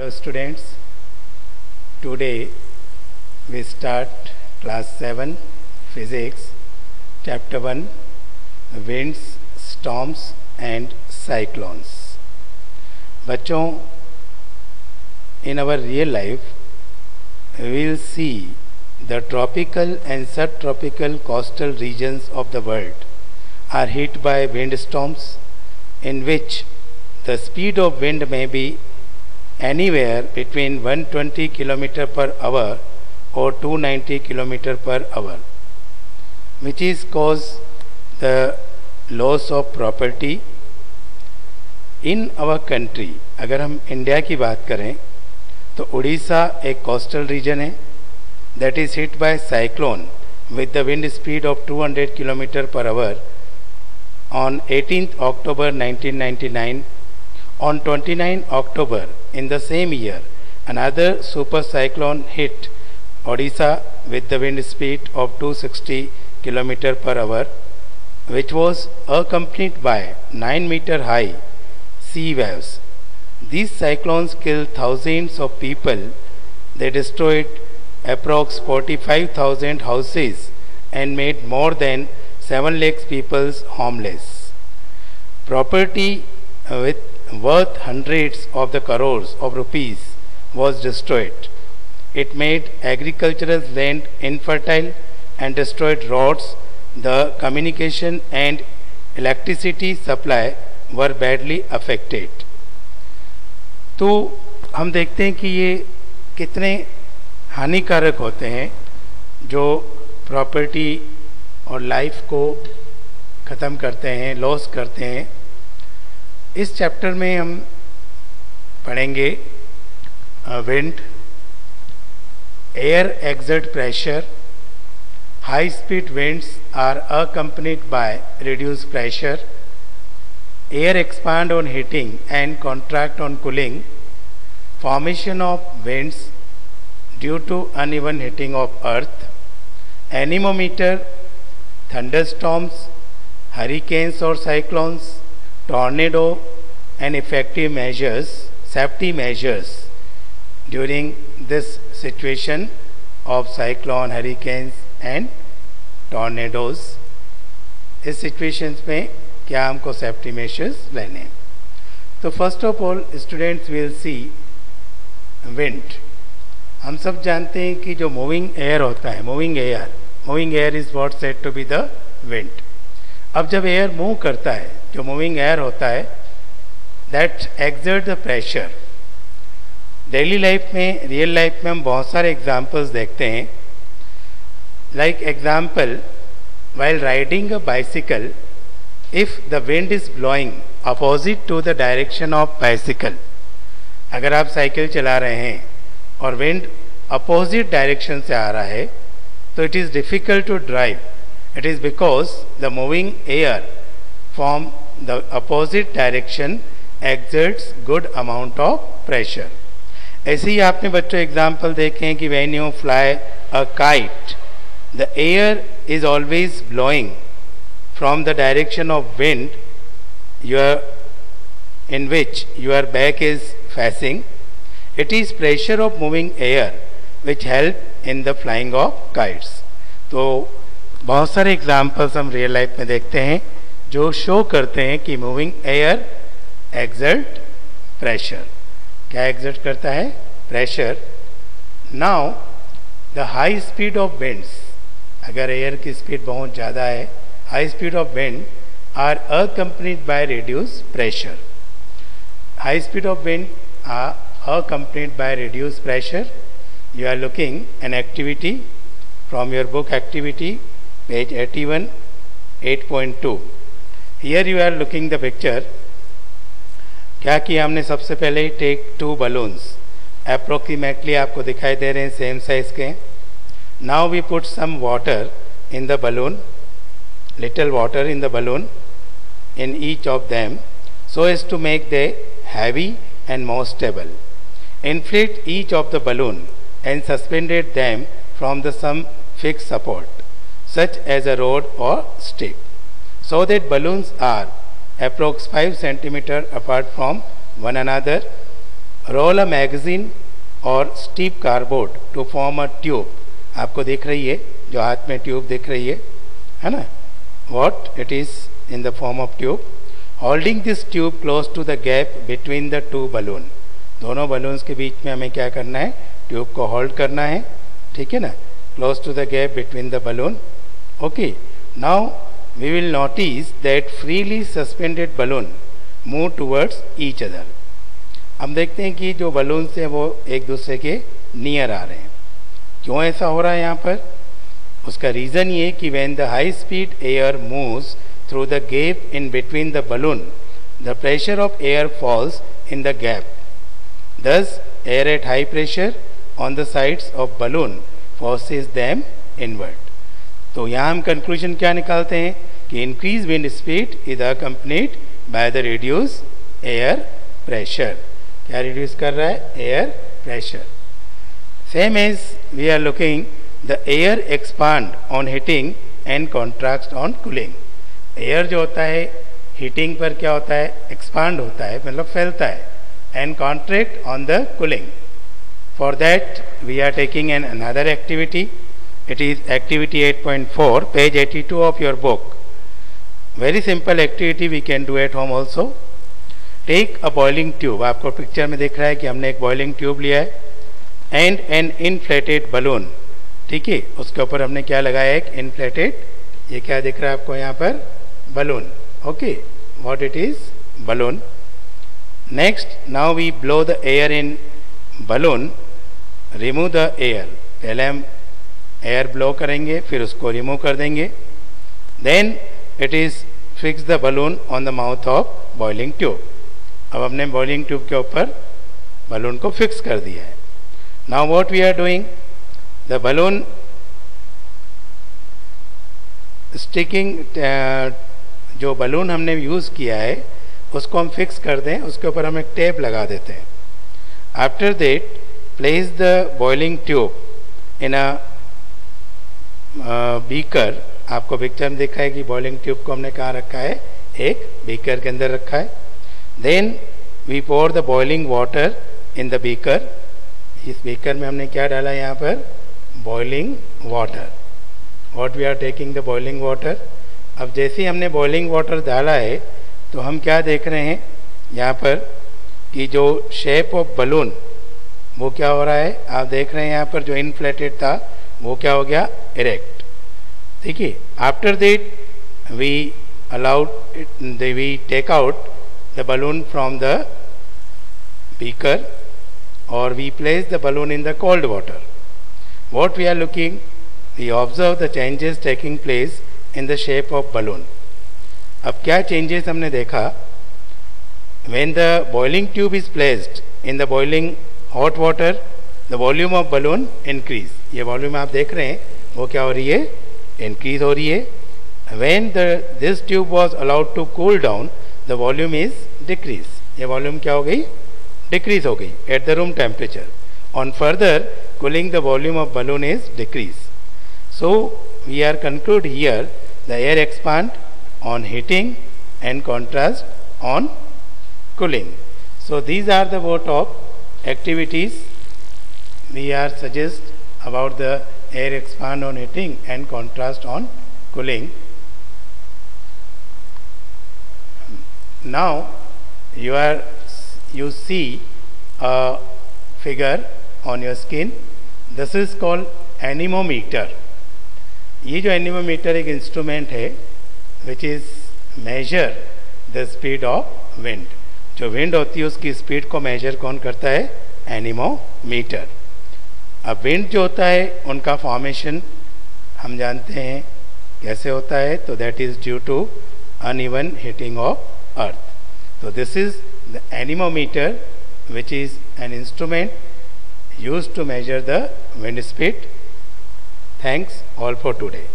Hello students, today we start class 7 physics chapter 1 winds, storms and cyclones. बच्चों, in our real life we will see the tropical and subtropical coastal regions of the world are hit by windstorms in which the speed of wind may be anywhere between 120 km per hour or 290 km per hour, which is cause the loss of property. In our country, अगर हम India की बात करें तो उड़ीसा एक coastal region है that is hit by cyclone with the wind speed of 200 km per hour on 18th October 1999. On 29 October in the same year, another super cyclone hit Odisha with the wind speed of 260 km per hour, which was accompanied by 9-meter high sea waves. These cyclones killed thousands of people. They destroyed approx 45,000 houses and made more than 7 lakhs people homeless. Property worth hundreds of the crores of rupees was destroyed. It made agricultural land infertile and destroyed roads. The communication and electricity supply were badly affected. तो हम देखते हैं कि ये कितने हानिकारक होते हैं जो प्रॉपर्टी और लाइफ को ख़त्म करते हैं, लॉस करते हैं. इस चैप्टर में हम पढ़ेंगे wind, air exert pressure. High speed winds are accompanied by reduce pressure. Air expand on heating and contract on cooling. Formation of winds due to uneven heating of earth. Anemometer, thunderstorms, hurricanes और cyclones, tornado and effective measures, safety measures during this situation of cyclone, hurricanes and tornadoes. इस situations में क्या हमको safety measures लेने हैं? तो first of all students will see wind. हम सब जानते हैं कि जो moving air होता है, moving air is what said to be the wind. अब जब एयर मूव करता है, जो मूविंग एयर होता है, that exert the pressure. Daily life में, रियल लाइफ में हम बहुत सारे एग्जांपल्स देखते हैं. Like example, while riding a bicycle, if the wind is blowing opposite to the direction of bicycle. अगर आप साइकिल चला रहे हैं और विंड अपोजिट डायरेक्शन से आ रहा है तो it is difficult to drive. It is because the moving air from the opposite direction exerts good amount of pressure. ऐसे ही आपने बच्चों एग्जाम्पल देखे हैं कि when you fly a kite, the air is always blowing from the direction of wind in which your back is facing. It is pressure of moving air which help in the flying of kites. तो बहुत सारे examples हम real life में देखते हैं जो show करते हैं कि मूविंग एयर एक्सर्ट प्रेशर. क्या एक्सर्ट करता है? Pressure. Now the high speed of winds, अगर एयर की स्पीड बहुत ज़्यादा है, high speed of wind are accompanied by reduce pressure. High speed of wind are accompanied by reduce pressure. You are looking an activity from your book activity page 81 8.2. here you are looking the picture. क्या किया हमने? सबसे पहले take 2 balloons approximately आपको दिखाई दे रहे हैं same size के. now we put some water in the balloon, little water in the balloon in each of them so as to make them heavy and more stable. inflate each of the balloon and suspended them from the some fixed support such as a rod or stick, so that balloons are approx 5 cm apart from one another. Roll a magazine और steep cardboard to form a tube. आपको दिख रही है, जो हाथ में tube दिख रही है ना, what it is in the form of tube. Holding this tube close to the gap between the two balloon. दोनों balloons के बीच में हमें क्या करना है, ट्यूब को होल्ड करना है, ठीक है ना, close to the gap between the balloon. Okay, now we will notice that freely suspended balloon move towards each other. हम देखते हैं कि जो balloons हैं वो एक दूसरे के नियर आ रहे हैं. क्यों ऐसा हो रहा है यहाँ पर? उसका रीज़न ये कि when the high speed air moves through the gap in between the balloon, the pressure of air falls in the gap. Thus, air at high pressure on the sides of balloon forces them inward. तो यहाँ हम conclusion क्या निकालते हैं कि increased wind speed is accompanied by the reduced air pressure. क्या reduce कर रहा है? Air pressure. Same as we are looking, the air expand on heating and contract on cooling. Air जो होता है हीटिंग पर क्या होता है? एक्सपांड होता है, मतलब फैलता है, and contract on the cooling. For that we are taking an another activity. It is activity 8.4, page 82 of your book. Very simple activity we can do at home also. Take a boiling tube. आपको picture में दिख रहा है कि हमने एक boiling tube लिया है and an inflated balloon. ठीक है, उसके ऊपर हमने क्या लगाया? एक inflated, ये क्या दिख रहा है आपको यहाँ पर? balloon. Okay, what it is? balloon. Next, now we blow the air in balloon. Remove the air. पहले हम एयर ब्लो करेंगे, फिर उसको रिमूव कर देंगे. Then it is fix the balloon on the mouth of boiling tube. अब हमने boiling tube के ऊपर बलून को फिक्स कर दिया है. Now what we are doing, the balloon sticking, जो बलून हमने यूज़ किया है उसको हम फिक्स कर दें, उसके ऊपर हम एक टेप लगा देते हैं. After that place the boiling tube in a beaker. आपको पिक्चर में देखा है कि बॉइलिंग ट्यूब को हमने कहाँ रखा है? एक बीकर के अंदर रखा है. Then we pour the boiling water in the beaker. इस बीकर में हमने क्या डाला? यहाँ पर boiling water. What we are taking the boiling water. अब जैसे ही हमने बॉइलिंग वाटर डाला है तो हम क्या देख रहे हैं यहाँ पर कि जो शेप ऑफ बलून वो क्या हो रहा है? आप देख रहे हैं यहाँ पर जो इनफ्लेटेड था वो क्या हो गया? इरेक्ट. ठीक है. After that we allowed we take out the balloon from the beaker और we place the balloon in the cold water. What we are looking, we observe the changes taking place in the shape of balloon. अब क्या changes हमने देखा? When the boiling tube is placed in the boiling hot water, the volume of balloon increase. ये volume आप देख रहे हैं वो क्या हो रही है? इंक्रीज हो रही है. When this tube was allowed to cool down, the volume is decrease. ये वॉल्यूम क्या हो गई? डिक्रीज हो गई at the room temperature. On further cooling the volume of balloon is decrease. So we are conclude here the air expand on heating and contrast on cooling. So these are the what of activities we are suggest about the air expand on heating and contrast on cooling. Now you see a figure on your screen. This is called anemometer. ये जो anemometer एक instrument है which is measure the speed of wind. जो wind होती है उसकी speed को major कौन करता है? एनीमोमीटर. अब विंड जो होता है उनका फॉर्मेशन हम जानते हैं कैसे होता है, तो that is due to uneven heating of earth. तो this is the anemometer which is an instrument used to measure the wind speed. Thanks all for today.